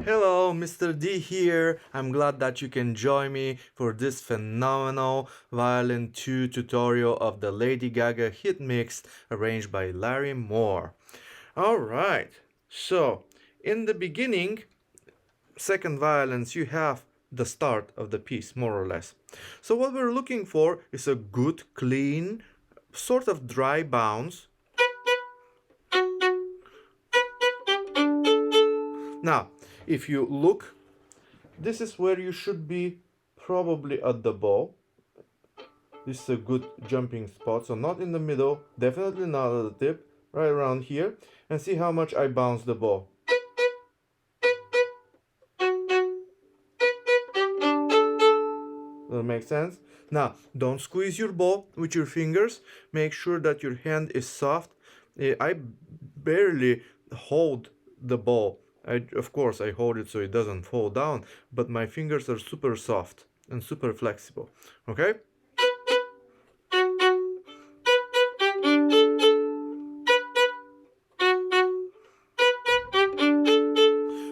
Hello, Mr. D here. I'm glad that you can join me for this phenomenal Violin 2 tutorial of the Lady Gaga Hit Mix arranged by Larry Moore. Alright, so in the beginning, second violins, you have the start of the piece, more or less. So what we're looking for is a good, clean, sort of dry bounce. Now, if you look, this is where you should be, probably at the bow. This is a good jumping spot, so not in the middle, definitely not at the tip, right around here, and see how much I bounce the bow. That makes sense? Now, don't squeeze your bow with your fingers. Make sure that your hand is soft. I barely hold the bow. Of course, I hold it so it doesn't fall down, but my fingers are super soft and super flexible. Okay?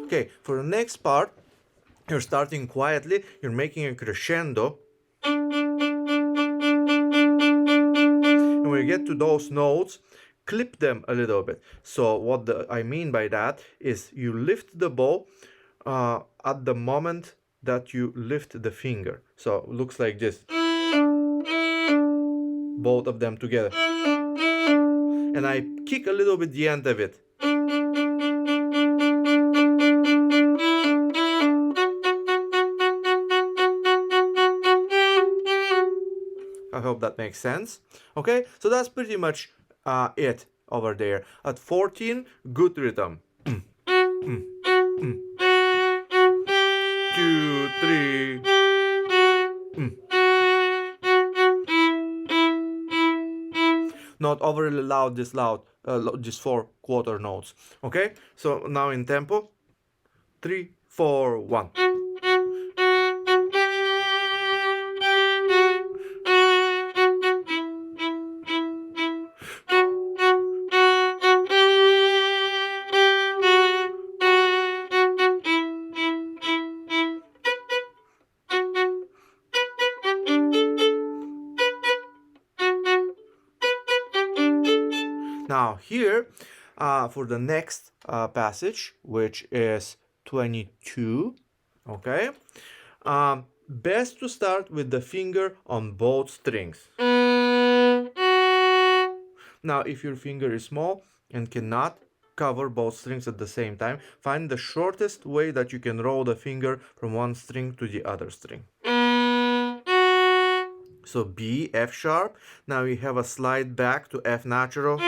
Okay, for the next part, you're starting quietly, you're making a crescendo. And when you get to those notes, clip them a little bit. So what I mean by that is you lift the bow at the moment that you lift the finger. So it looks like this. Both of them together. And I kick a little bit the end of it. I hope that makes sense. Okay, so that's pretty much it over there. At 14, good rhythm. 2, 3. Not overly loud, this loud, just 4 quarter notes. Okay, so now in tempo. 3, 4, 1. Now here, for the next passage, which is 22, okay, best to start with the finger on both strings. Now, if your finger is small and cannot cover both strings at the same time, find the shortest way that you can roll the finger from one string to the other string. So B, F sharp. Now you have a slide back to F natural.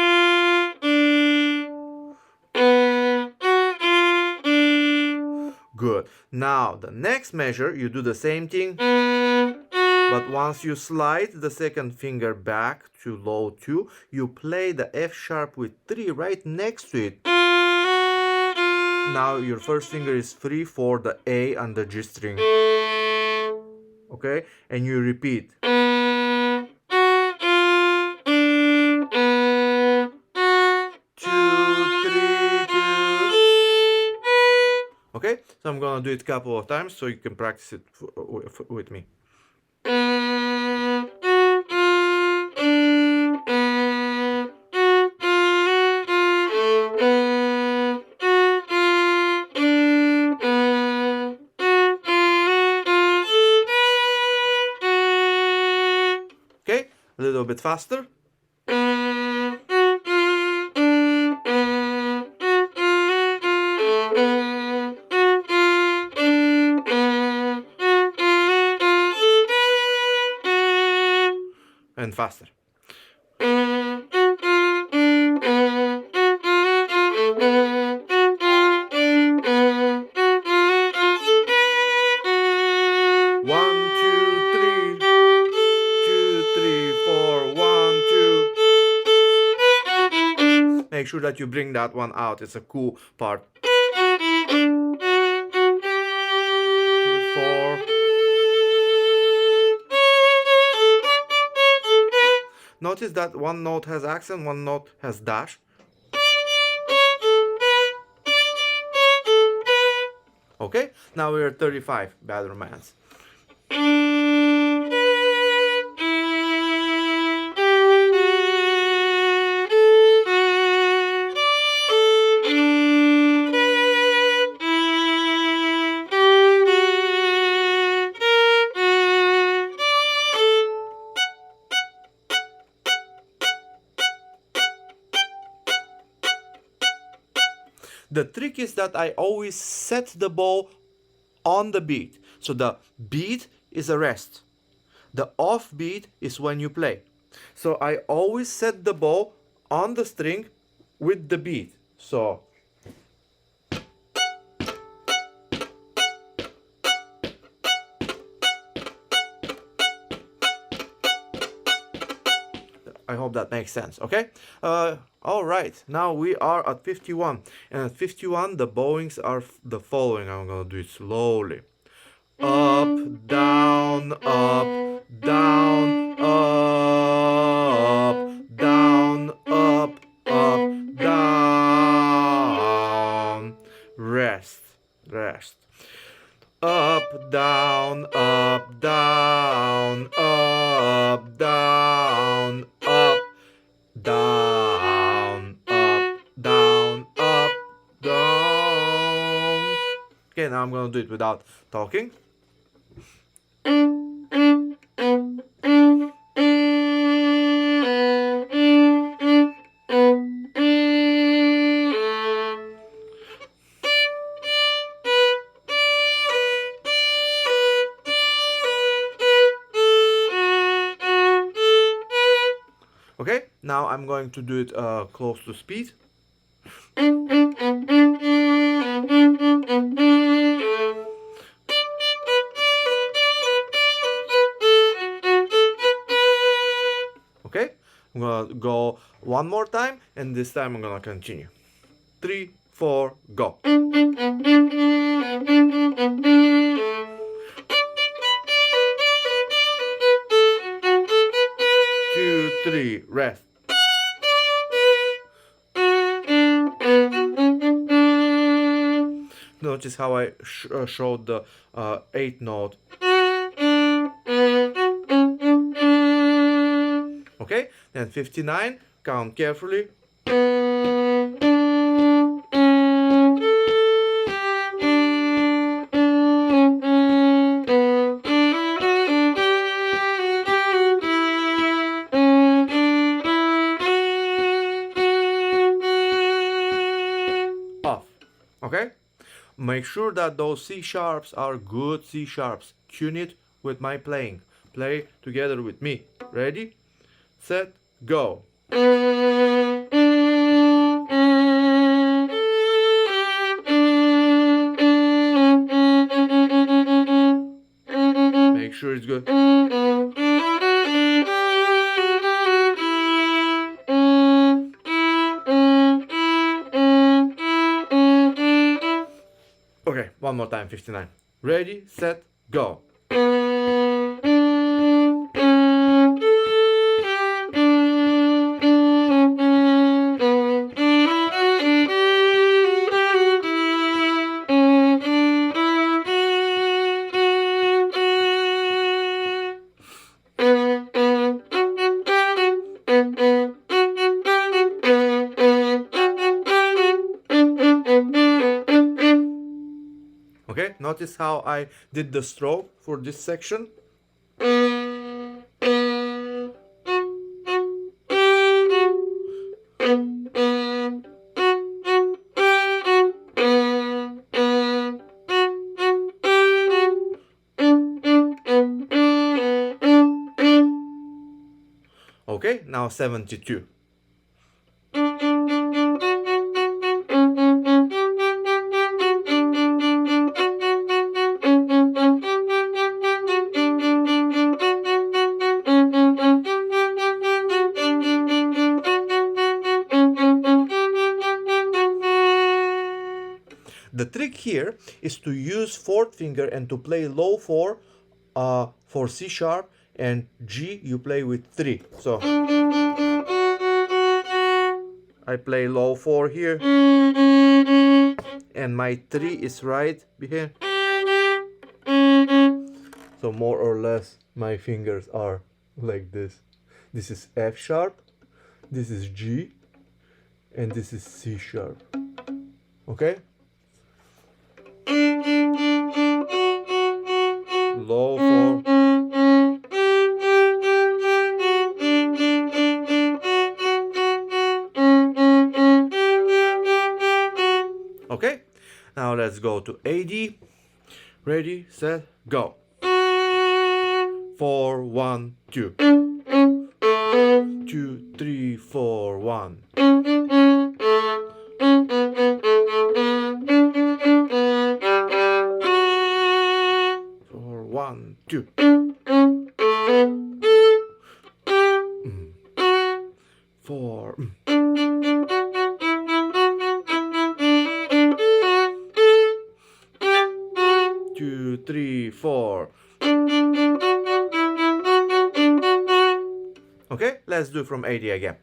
Good. Now the next measure, you do the same thing, but once you slide the second finger back to low 2, you play the F sharp with 3 right next to it. Now your first finger is free for the A and the G string. Okay? And you repeat. Okay, so I'm gonna do it a couple of times so you can practice it with me. Okay, a little bit faster. And faster. One, two, three. 2, 3, 4, 1, 2. Make sure that you bring that one out. It's a cool part. 4. Notice that one note has accent, one note has dash. Okay, now we're at 35, Bad Romance. The trick is that I always set the bow on the beat. So the beat is a rest. The off beat is when you play. So I always set the bow on the string with the beat. So I hope that makes sense, okay? All right, now we are at 51. And at 51, the bowings are the following. I'm gonna do it slowly. Up, down, up, down, up, down, up, down. Rest, rest. Up, down, up, down, up, down, up, down, up, down, up, down. Okay, now I'm gonna do it without talking. Okay, now I'm going to do it close to speed. Okay, I'm gonna go one more time, and this time I'm gonna continue. 3, 4, go. 2, 3, rest. Notice how I showed the 8th note. Okay, then 59, count carefully. Off. Okay? Make sure that those C sharps are good C sharps. Tune it with my playing. Play together with me. Ready? Set, go. Make sure it's good. Okay, one more time, 59. Ready, set, go. Okay, notice how I did the stroke for this section. Okay, now 72. The trick here is to use fourth finger and to play low 4 for C sharp, and G you play with 3. So I play low 4 here and my 3 is right here. So more or less my fingers are like this. This is F sharp, this is G, and this is C sharp. Okay? Low for okay, now let's go to AD. Ready, set, go. 4 1 2 2 3 4 1. 4 1 2. 4 2 3 4. Okay, let's do from AD again.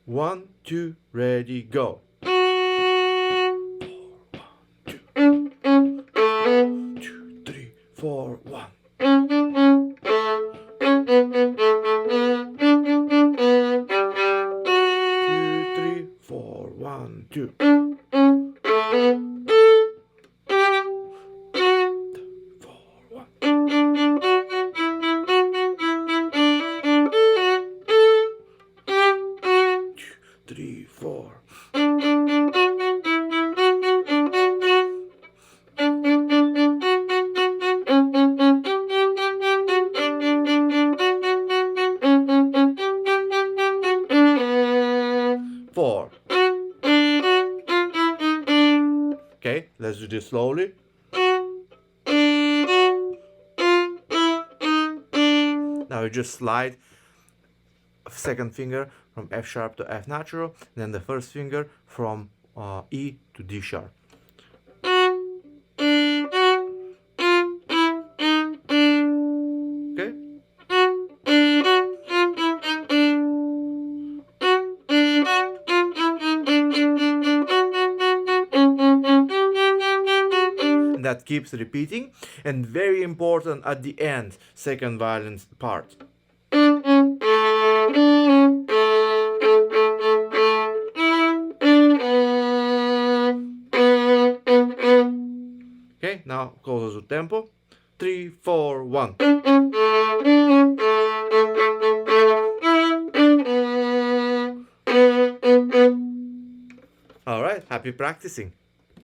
1 2 ready, go. 2 3 4 1. 2 3 4 1 2. 3 4. Okay, let's do this slowly. Now you just slide a second finger from F sharp to F natural, then the first finger from E to D sharp. Okay? And that keeps repeating, and very important at the end, second violin part. Okay, now closer to tempo. 3 4 1. All right, happy practicing.